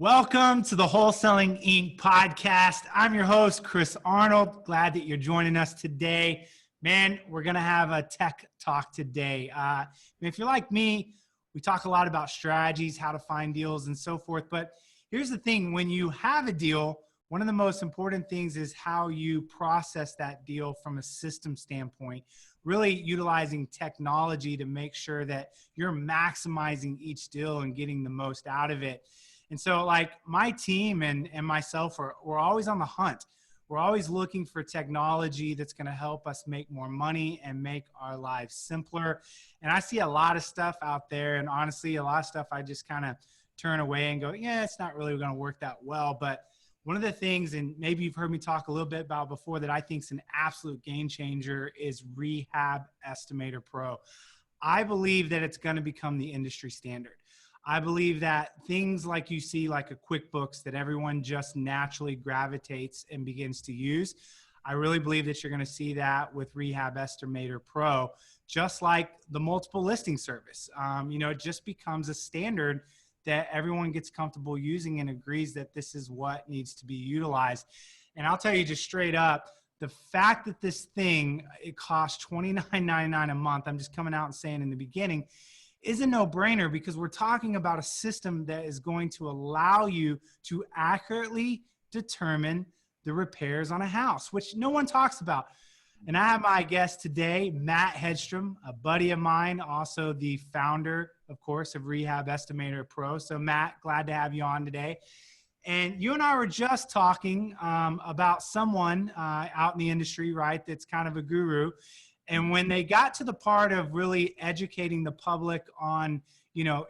Welcome to the Wholesaling Inc podcast. I'm your host, Chris Arnold. Glad that you're joining us today. Man, we're going to have a tech talk today. If you're like me, we talk a lot about strategies, how to find deals and so forth. But here's the thing. When you have a deal, one of the most important things is how you process that deal from a system standpoint, really utilizing technology to make sure that you're maximizing each deal and getting the most out of it. And so like my team and myself, we're always on the hunt. We're always looking for technology that's going to help us make more money and make our lives simpler. And I see a lot of stuff out there. And honestly, a lot of stuff I just kind of turn away and go, yeah, it's not really going to work that well. But one of the things, and maybe you've heard me talk a little bit about before, that I think is an absolute game changer is Rehab Estimator Pro. I believe that it's going to become the industry standard. I believe that things like you see, like a QuickBooks that everyone just naturally gravitates and begins to use, I really believe that you're going to see that with Rehab Estimator Pro, just like the multiple listing service. It just becomes a standard that everyone gets comfortable using and agrees that this is what needs to be utilized. And I'll tell you just straight up, the fact that this thing, it costs $29.99 a month, I'm just coming out and saying in the beginning, is a no-brainer, because we're talking about a system that is going to allow you to accurately determine the repairs on a house, which no one talks about. And I have my guest today, Matt Hedstrom, a buddy of mine, also the founder, of course, of Rehab Estimator Pro. So Matt, glad to have you on today. And you and I were just talking about someone out in the industry, right, that's kind of a guru. And when they got to the part of really educating the public on,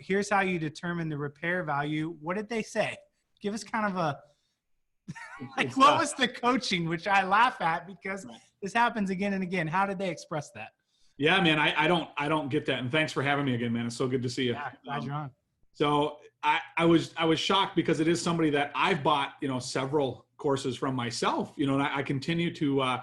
here's how you determine the repair value, what did they say? Give us kind of a, what was the coaching, which I laugh at because this happens again and again. How did they express that? Yeah, man, I don't get that. And thanks for having me again, man. It's so good to see you. Yeah, glad you're on. So I was shocked because it is somebody that I've bought, several courses from myself, and I continue to,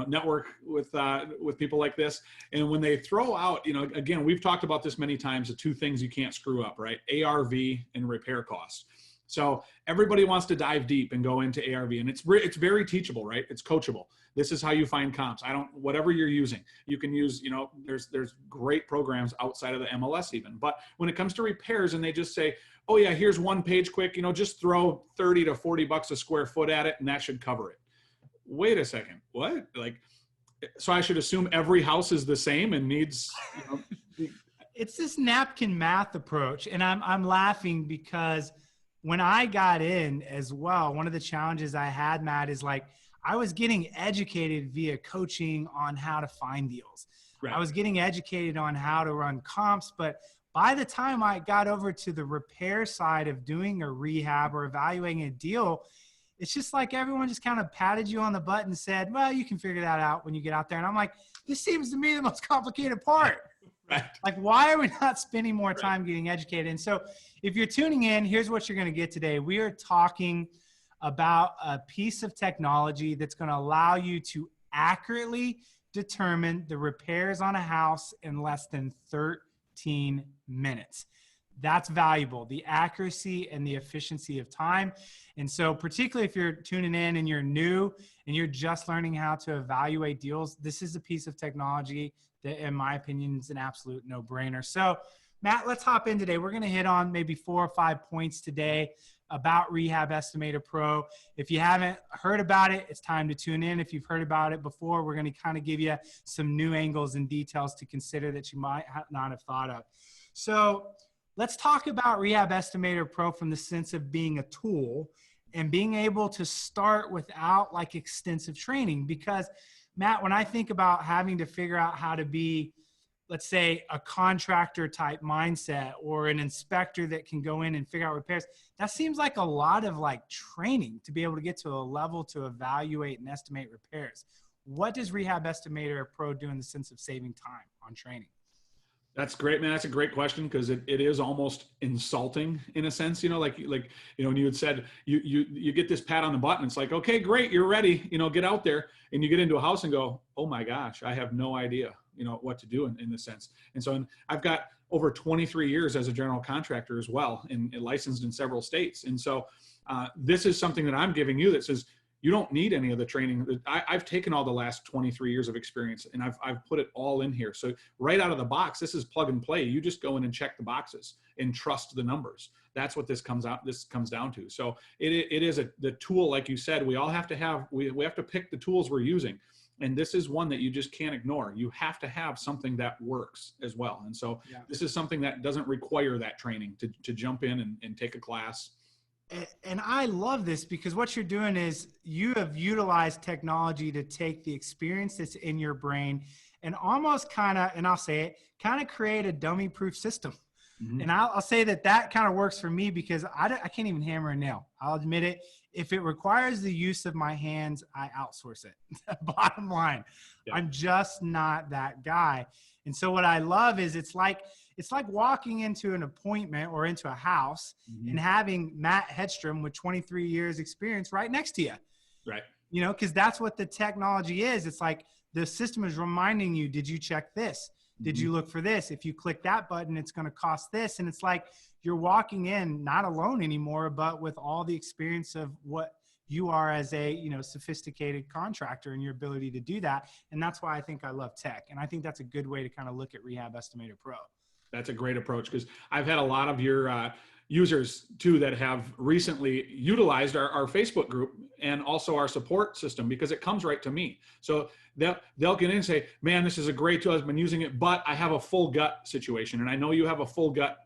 network with people like this. And when they throw out, again, we've talked about this many times, the two things you can't screw up, right? ARV and repair costs. So everybody wants to dive deep and go into ARV, and it's very teachable, right? It's coachable. This is how you find comps. Whatever you're using, you can use, there's great programs outside of the MLS even. But when it comes to repairs and they just say, oh yeah, here's one page quick, just throw 30 to 40 bucks a square foot at it and that should cover it. Wait a second, what? So I should assume every house is the same and needs, It's this napkin math approach. And I'm laughing because when I got in as well, one of the challenges I had, Matt, is I was getting educated via coaching on how to find deals. Right. I was getting educated on how to run comps, but by the time I got over to the repair side of doing a rehab or evaluating a deal, it's just like everyone just kind of patted you on the butt and said, well, you can figure that out when you get out there. And I'm like, this seems to me the most complicated part. Right. Why are we not spending more time getting educated? And so if you're tuning in, here's what you're going to get today. We are talking about a piece of technology that's going to allow you to accurately determine the repairs on a house in less than 13 minutes. That's valuable, the accuracy and the efficiency of time. And so particularly if you're tuning in and you're new and you're just learning how to evaluate deals, this is a piece of technology that, in my opinion, is an absolute no-brainer. So Matt, let's hop in today. We're going to hit on maybe 4 or 5 points today about Rehab Estimator Pro. If you haven't heard about it, it's time to tune in. If you've heard about it before, we're going to kind of give you some new angles and details to consider that you might not have thought of. So let's talk about Rehab Estimator Pro from the sense of being a tool and being able to start without extensive training. Because Matt, when I think about having to figure out how to be, let's say, a contractor type mindset or an inspector that can go in and figure out repairs, that seems like a lot of training to be able to get to a level to evaluate and estimate repairs. What does Rehab Estimator Pro do in the sense of saving time on training? That's great, man. That's a great question because it is almost insulting in a sense, when you had said you get this pat on the butt and it's like, okay, great, you're ready, get out there, and you get into a house and go, oh my gosh, I have no idea, what to do in this sense. And so I've got over 23 years as a general contractor as well, and licensed in several states. And so this is something that I'm giving you that says, you don't need any of the training. I've taken all the last 23 years of experience and I've put it all in here. So right out of the box, this is plug and play. You just go in and check the boxes and trust the numbers. That's what this comes down to. So it is the tool, like you said, we all have to have, we have to pick the tools we're using. And this is one that you just can't ignore. You have to have something that works as well. And so this is something that doesn't require that training to jump in and take a class. And I love this because what you're doing is you have utilized technology to take the experience that's in your brain and almost kind of, and I'll say it, kind of create a dummy proof system. Mm-hmm. And I'll say that kind of works for me because I can't even hammer a nail. I'll admit it. If it requires the use of my hands, I outsource it. Bottom line, I'm just not that guy. And so what I love is it's like walking into an appointment or into a house and having Matt Hedstrom with 23 years experience right next to you. Right. You know, because that's what the technology is. It's like the system is reminding you, did you check this? Did you look for this? If you click that button, it's going to cost this. And it's like you're walking in not alone anymore, but with all the experience of what you are as a, sophisticated contractor and your ability to do that. And that's why I think I love tech. And I think that's a good way to kind of look at Rehab Estimator Pro. That's a great approach because I've had a lot of your users too that have recently utilized our Facebook group and also our support system because it comes right to me. So they'll get in and say, man, this is a great tool. I've been using it, but I have a full gut situation. And I know you have a full gut,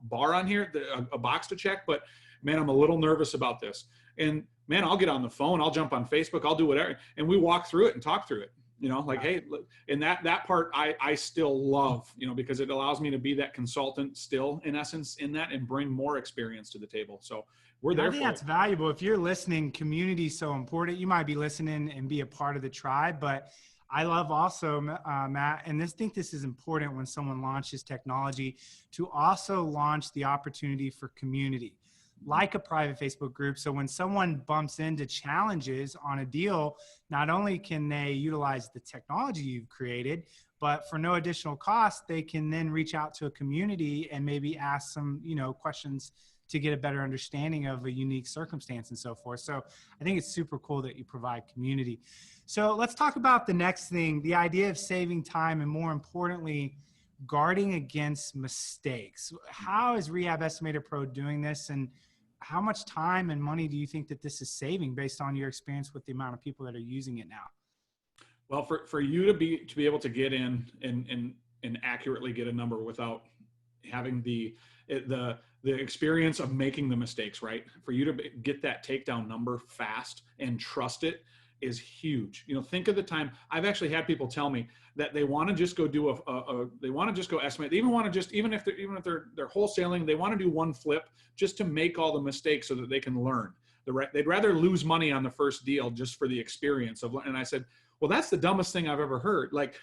bar on here, a box to check, but man, I'm a little nervous about this. And man, I'll get on the phone, I'll jump on Facebook, I'll do whatever. And we walk through it and talk through it. Hey, and that part I still love, because it allows me to be that consultant still in essence in that and bring more experience to the table. So we're there. I think that's valuable. If you're listening, community is so important. You might be listening and be a part of the tribe, but I love also, Matt, and think this is important when someone launches technology to also launch the opportunity for community, like a private Facebook group. So when someone bumps into challenges on a deal, not only can they utilize the technology you've created, but for no additional cost, they can then reach out to a community and maybe ask some, questions to get a better understanding of a unique circumstance and so forth. So I think it's super cool that you provide community. So let's talk about the next thing, the idea of saving time and more importantly, guarding against mistakes. How is Rehab Estimator Pro doing this, and how much time and money do you think that this is saving based on your experience with the amount of people that are using it now? Well, for you to be able to get in and accurately get a number without having the experience of making the mistakes, right? For you to get that takedown number fast and trust it is huge. Think of the time I've actually had people tell me that they want to just go do they want to just go estimate. They even want to just, even if they're wholesaling, they want to do one flip just to make all the mistakes so that they can learn. They'd rather lose money on the first deal just for the experience of. And I said, well, that's the dumbest thing I've ever heard. Like,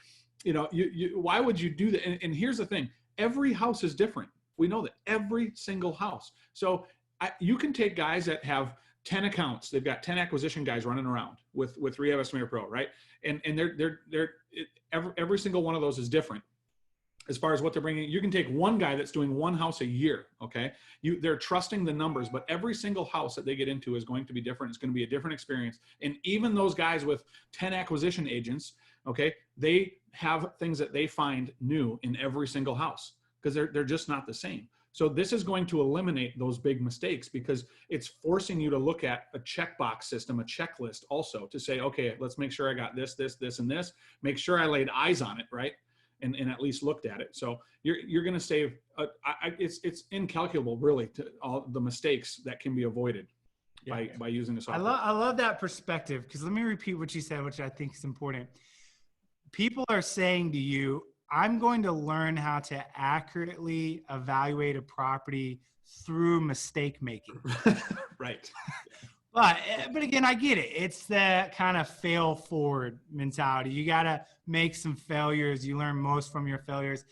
why would you do that? And here's the thing: every house is different. We know that every single house. So you can take guys that have 10 accounts. They've got 10 acquisition guys running around with Rehab Estimator Pro, right? And every single one of those is different as far as what they're bringing. You can take one guy that's doing one house a year, okay? They're trusting the numbers, but every single house that they get into is going to be different. It's going to be a different experience. And even those guys with 10 acquisition agents, okay, they have things that they find new in every single house because they're just not the same. So this is going to eliminate those big mistakes because it's forcing you to look at a checkbox system, a checklist also to say, okay, let's make sure I got this, and this, make sure I laid eyes on it, right? And at least looked at it. So you're going to save, it's incalculable really to all the mistakes that can be avoided by using this software. I love that perspective because let me repeat what you said, which I think is important. People are saying to you, I'm going to learn how to accurately evaluate a property through mistake making. Right. But again, I get it. It's the kind of fail forward mentality. You got to make some failures. You learn most from your failures.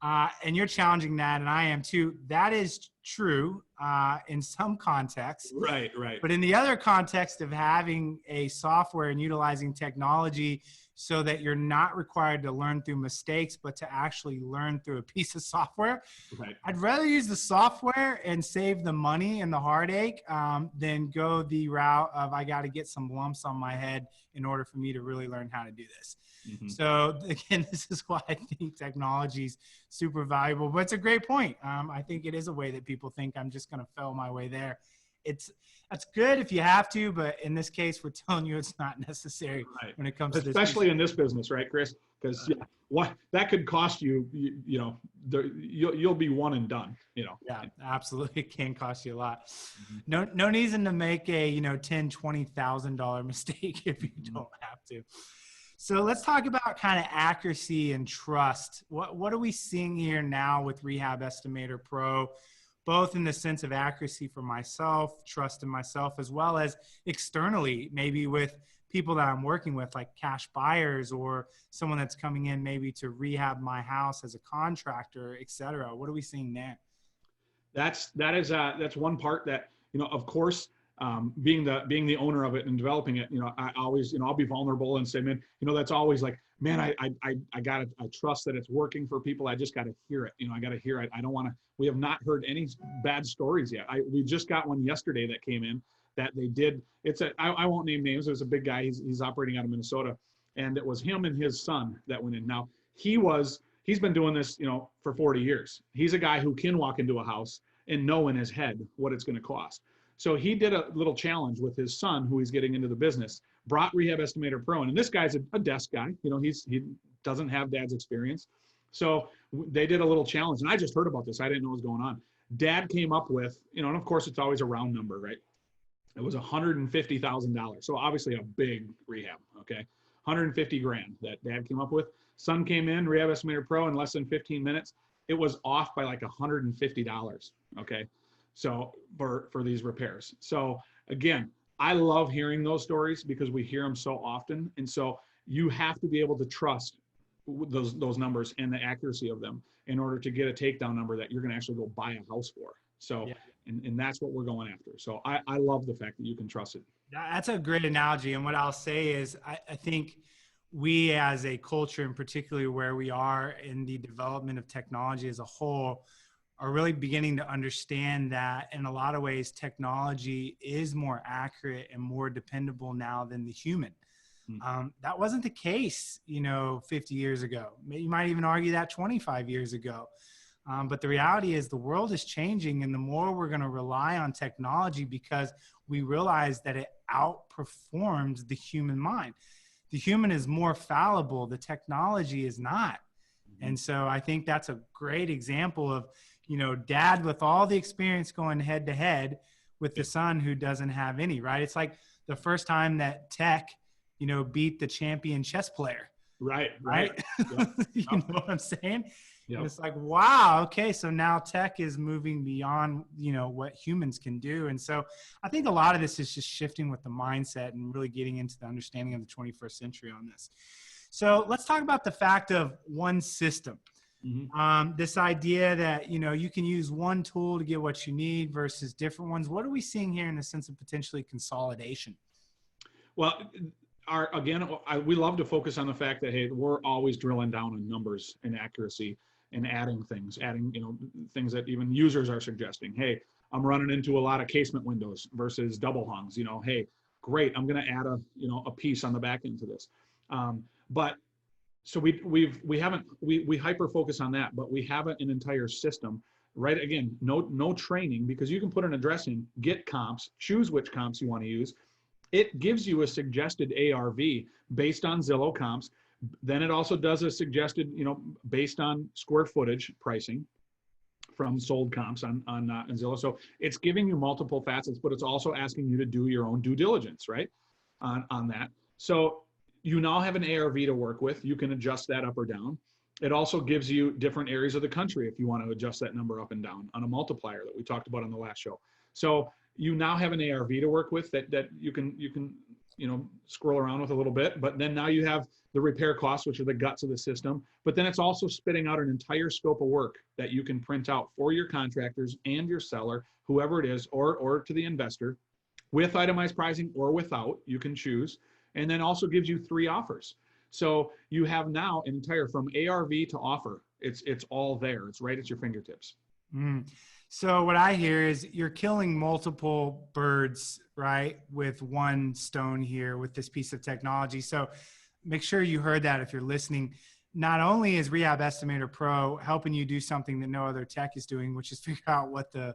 And you're challenging that, and I am too. That is true in some contexts. Right, right. But in the other context of having a software and utilizing technology so that you're not required to learn through mistakes, but to actually learn through a piece of software, Right. I'd rather use the software and save the money and the heartache than go the route of I got to get some lumps on my head in order for me to really learn how to do this. Mm-hmm. So again, this is why I think technology is super valuable, but it's a great point. I think it is a way that people think I'm just going to fail my way there. That's good if you have to, but in this case, we're telling you it's not necessary when it comes to this. Especially in this business, right, Chris? Because what that could cost you, you'll be one and done, Yeah, absolutely. It can cost you a lot. Mm-hmm. No reason to make a, $10,000, $20,000 mistake if you don't have to. So let's talk about kind of accuracy and trust. What are we seeing here now with Rehab Estimator Pro, both in the sense of accuracy for myself, trust in myself, as well as externally, maybe with people that I'm working with, like cash buyers or someone that's coming in maybe to rehab my house as a contractor, et cetera. What are we seeing there? That's one part that, of course, being the owner of it and developing it, I always, I'll be vulnerable and say, man, that's always like, man, I trust that it's working for people. I just got to hear it. I got to hear it. I don't want to, we have not heard any bad stories yet. We just got one yesterday that came in that they did. I won't name names. There's a big guy. He's operating out of Minnesota, and it was him and his son that went in. Now he's been doing this, for 40 years. He's a guy who can walk into a house and know in his head what it's going to cost. So he did a little challenge with his son, who he's getting into the business, brought Rehab Estimator Pro in. And this guy's a desk guy. He doesn't have dad's experience. So they did a little challenge. And I just heard about this. I didn't know what was going on. Dad came up with, and of course it's always a round number, right? It was $150,000. So obviously a big rehab, okay? 150 grand that dad came up with. Son came in, Rehab Estimator Pro, in less than 15 minutes. It was off by like $150, okay? So for these repairs. So again, I love hearing those stories because we hear them so often. And so you have to be able to trust those numbers and the accuracy of them in order to get a takedown number that you're going to actually go buy a house for. So, yeah. And that's what we're going after. So I love the fact that you can trust it. That's a great analogy. And what I'll say is I think we as a culture, and particularly where we are in the development of technology as a whole, are really beginning to understand that in a lot of ways, technology is more accurate and more dependable now than the human. That wasn't the case, 50 years ago. You might even argue that 25 years ago. But the reality is the world is changing, and the more we're going to rely on technology because we realize that it outperforms the human mind. The human is more fallible. The technology is not. And so I think that's a great example of, dad with all the experience going head to head with the son who doesn't have any, right? It's like the first time that tech, beat the champion chess player. Right. Yep. You know what I'm saying? Yep. It's like, wow, okay, so now tech is moving beyond, what humans can do. And so I think a lot of this is just shifting with the mindset and really getting into the understanding of the 21st century on this. So let's talk about the fact of one system. This idea that, you can use one tool to get what you need versus different ones. What are we seeing here in the sense of potentially consolidation? Well, we love to focus on the fact that, hey, we're always drilling down on numbers and accuracy and adding things that even users are suggesting. Hey, I'm running into a lot of casement windows versus double hungs. Hey, great, I'm going to add a piece on the back end to this. But so we hyper focus on that, but we have an entire system, right? Again, no training, because you can put an address in, get comps, choose which comps you want to use. It gives you a suggested ARV based on Zillow comps. Then it also does a suggested, based on square footage pricing from sold comps on Zillow. So it's giving you multiple facets, but it's also asking you to do your own due diligence, right? On that. So you now have an ARV to work with. You can adjust that up or down. It also gives you different areas of the country if you want to adjust that number up and down on a multiplier that we talked about on the last show. So you now have an ARV to work with that you can scroll around with a little bit. But then now you have the repair costs, which are the guts of the system. But then it's also spitting out an entire scope of work that you can print out for your contractors and your seller, whoever it is, or to the investor, with itemized pricing or without, you can choose. And then also gives you 3 offers. So you have now an entire, from ARV to offer, it's all there. It's right at your fingertips. Mm. So what I hear is you're killing multiple birds, right, with one stone here with this piece of technology. So make sure you heard that if you're listening. Not only is Rehab Estimator Pro helping you do something that no other tech is doing, which is figure out what the,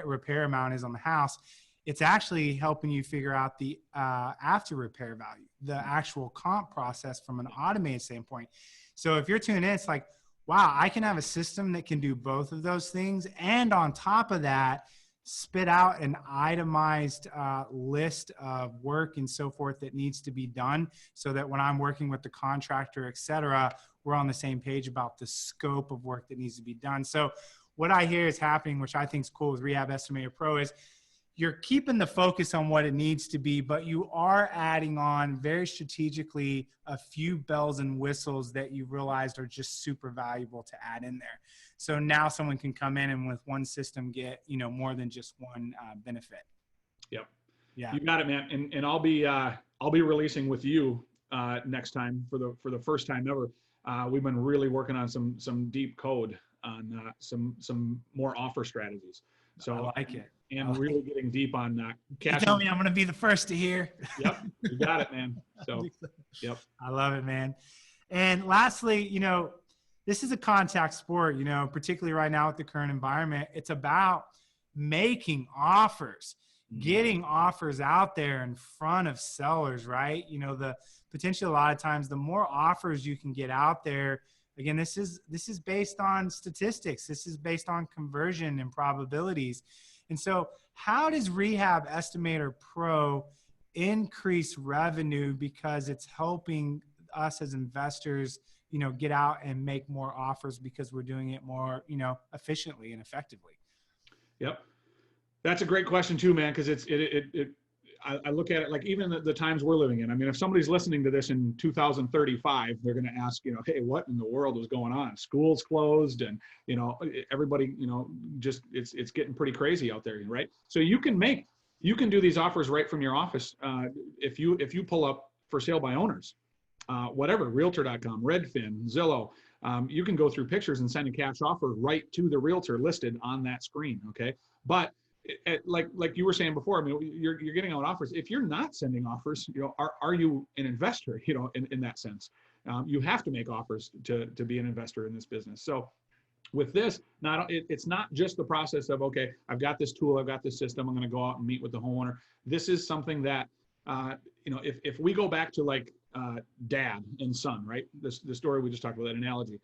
repair amount is on the house, it's actually helping you figure out the after repair value, the actual comp process from an automated standpoint. So if you're tuning in, it's like, wow, I can have a system that can do both of those things. And on top of that, spit out an itemized list of work and so forth that needs to be done so that when I'm working with the contractor, et cetera, we're on the same page about the scope of work that needs to be done. So what I hear is happening, which I think is cool with Rehab Estimator Pro, is you're keeping the focus on what it needs to be, but you are adding on very strategically a few bells and whistles that you realized are just super valuable to add in there. So now someone can come in and with one system get, more than just one benefit. Yep. Yeah. You got it, man. And I'll be releasing with you next time for the first time ever. We've been really working on some deep code on some more offer strategies. So I like it. And really getting deep on cash. You tell me I'm going to be the first to hear. Yep, you got it, man. So, yep. I love it, man. And lastly, this is a contact sport, particularly right now with the current environment. It's about making offers, getting offers out there in front of sellers, right? The potential, a lot of times, the more offers you can get out there. Again, this is based on statistics. This is based on conversion and probabilities. And so how does Rehab Estimator Pro increase revenue because it's helping us as investors, get out and make more offers because we're doing it more, efficiently and effectively? Yep. That's a great question too, man, because I look at it like even the times we're living in. I mean, if somebody's listening to this in 2035, they're going to ask, hey, what in the world is going on? School's closed, and everybody, just it's getting pretty crazy out there, right? So you can do these offers right from your office. If you pull up for sale by owners, whatever, Realtor.com, Redfin, Zillow, you can go through pictures and send a cash offer right to the realtor listed on that screen. Okay, but like you were saying before, I mean, you're getting out offers. If you're not sending offers, are you an investor? In that sense, you have to make offers to be an investor in this business. So with this, it's not just the process of, okay, I've got this tool, I've got this system, I'm going to go out and meet with the homeowner. This is something that, if we go back to like dad and son, right? The story we just talked about, that analogy.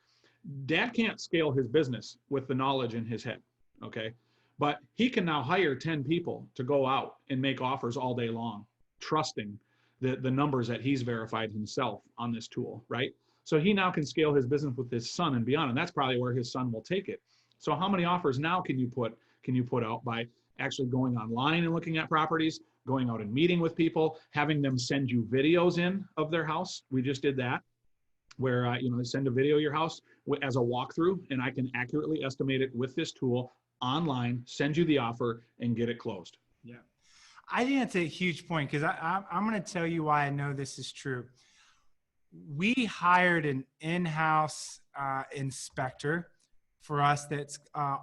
Dad can't scale his business with the knowledge in his head. Okay. But he can now hire 10 people to go out and make offers all day long, trusting the numbers that he's verified himself on this tool, right? So he now can scale his business with his son and beyond, and that's probably where his son will take it. So how many offers now can you put out by actually going online and looking at properties, going out and meeting with people, having them send you videos in of their house? We just did that, where they send a video of your house as a walkthrough, and I can accurately estimate it with this tool online, send you the offer, and get it closed. Yeah. I think that's a huge point, because I'm going to tell you why I know this is true. We hired an in-house inspector for us that's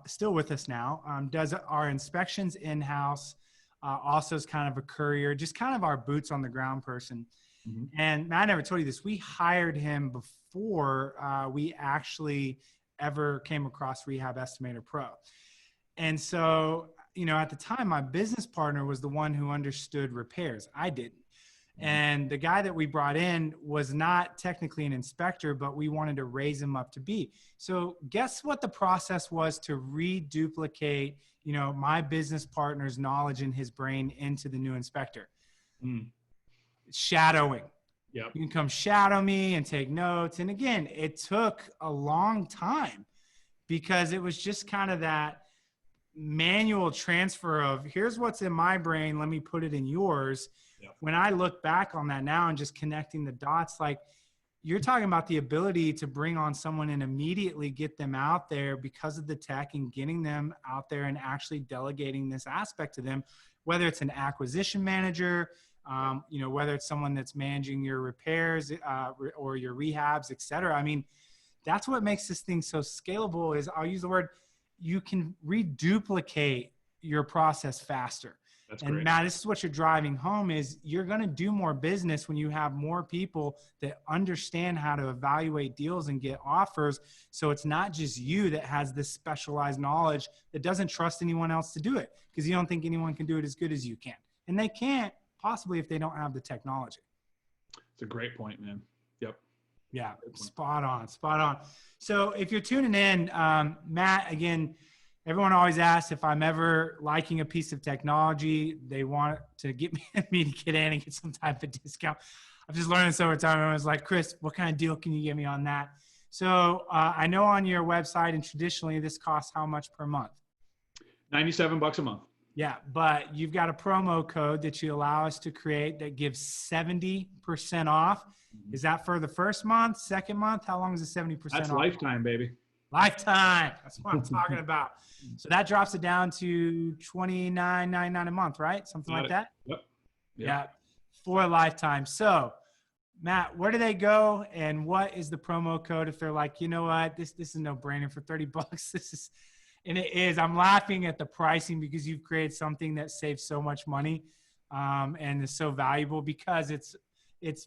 still with us now, does our inspections in-house, also is kind of a courier, just kind of our boots on the ground person. Mm-hmm. And I never told you this. We hired him before we actually ever came across Rehab Estimator Pro. And so, at the time, my business partner was the one who understood repairs. I didn't. And the guy that we brought in was not technically an inspector, but we wanted to raise him up to be. So guess what the process was to reduplicate, my business partner's knowledge in his brain into the new inspector? Shadowing. Yep. You can come shadow me and take notes. And again, it took a long time because it was just kind of that, manual transfer of here's what's in my brain, let me put it in yours. Yep. When I look back on that now and just connecting the dots, like you're talking about the ability to bring on someone and immediately get them out there because of the tech and getting them out there and actually delegating this aspect to them, whether it's an acquisition manager, you know, whether it's someone that's managing your repairs or your rehabs, et cetera. I mean, that's what makes this thing so scalable is I'll use the word, you can reduplicate your process faster. That's and great. Matt, this is what you're driving home is you're going to do more business when you have more people that understand how to evaluate deals and get offers. So it's not just you that has this specialized knowledge that doesn't trust anyone else to do it because you don't think anyone can do it as good as you can. And they can't possibly if they don't have the technology. It's a great point, man. Yep. Yeah, spot on, spot on. So if you're tuning in, Matt, again, everyone always asks if I'm ever liking a piece of technology, they want to get me to get in and get some type of discount. I've just learned this over time. I was like, Chris, what kind of deal can you give me on that? So I know on your website and traditionally this costs how much per month? $97 a month. Yeah, but you've got a promo code that you allow us to create that gives 70% off. Is that for the first month, second month? How long is the 70% That's off? lifetime, baby. Lifetime. That's what I'm talking about. So that drops it down to $29.99 a month, right? Something like that? Yep. Yeah, for a lifetime. So, Matt, where do they go and what is the promo code if they're like, you know what, this is no brainer for $30. This is, and it is. I'm laughing at the pricing because you've created something that saves so much money and is so valuable because it's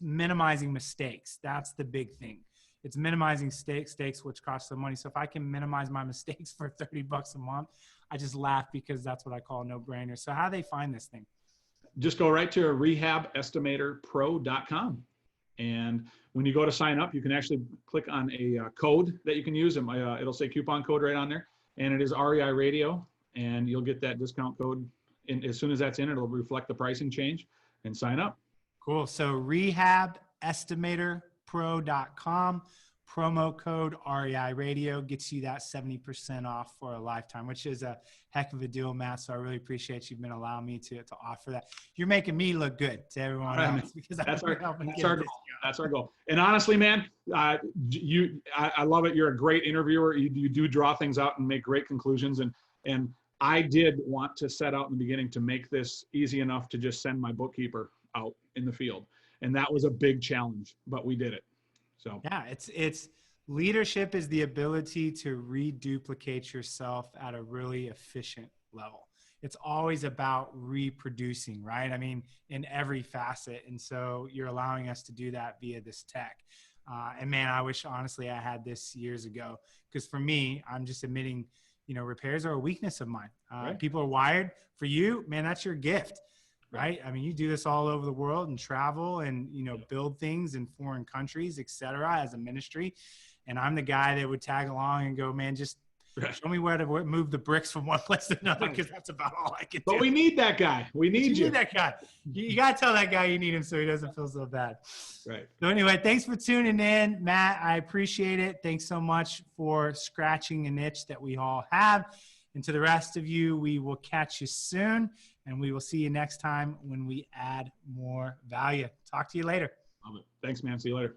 minimizing mistakes. That's the big thing. It's minimizing stakes, which costs some money. So if I can minimize my mistakes for $30 a month, I just laugh because that's what I call a no-brainer. So how do they find this thing? Just go right to rehabestimatorpro.com. And when you go to sign up, you can actually click on a code that you can use. And it'll say coupon code right on there. And it is REI Radio. And you'll get that discount code. And as soon as that's in, it'll reflect the pricing change and sign up. Cool. So rehabestimatorpro.com, promo code REI Radio gets you that 70% off for a lifetime, which is a heck of a deal, Matt. So I really appreciate you've been allowing me to offer that. You're making me look good to everyone else because that's our goal. That's our goal. And honestly, man, I love it. You're a great interviewer. You do draw things out and make great conclusions. And I did want to set out in the beginning to make this easy enough to just send my bookkeeper out in the field. And that was a big challenge, but we did it. So yeah, it's leadership is the ability to reduplicate yourself at a really efficient level. It's always about reproducing, right? I mean, in every facet. And so you're allowing us to do that via this tech. And man, I wish honestly I had this years ago, because for me, I'm just admitting, you know, repairs are a weakness of mine. Right. People are wired. For you, man, that's your gift. Right. I mean, you do this all over the world and travel and, you know, build things in foreign countries, et cetera, as a ministry. And I'm the guy that would tag along and go, man, just show me where to move the bricks from one place to another, because that's about all I can do. But we need that guy. We need you. You need that guy. You got to tell that guy you need him so he doesn't feel so bad. Right. So anyway, thanks for tuning in, Matt. I appreciate it. Thanks so much for scratching an itch that we all have. And to the rest of you, we will catch you soon. And we will see you next time when we add more value. Talk to you later. Love it. Thanks, man. See you later.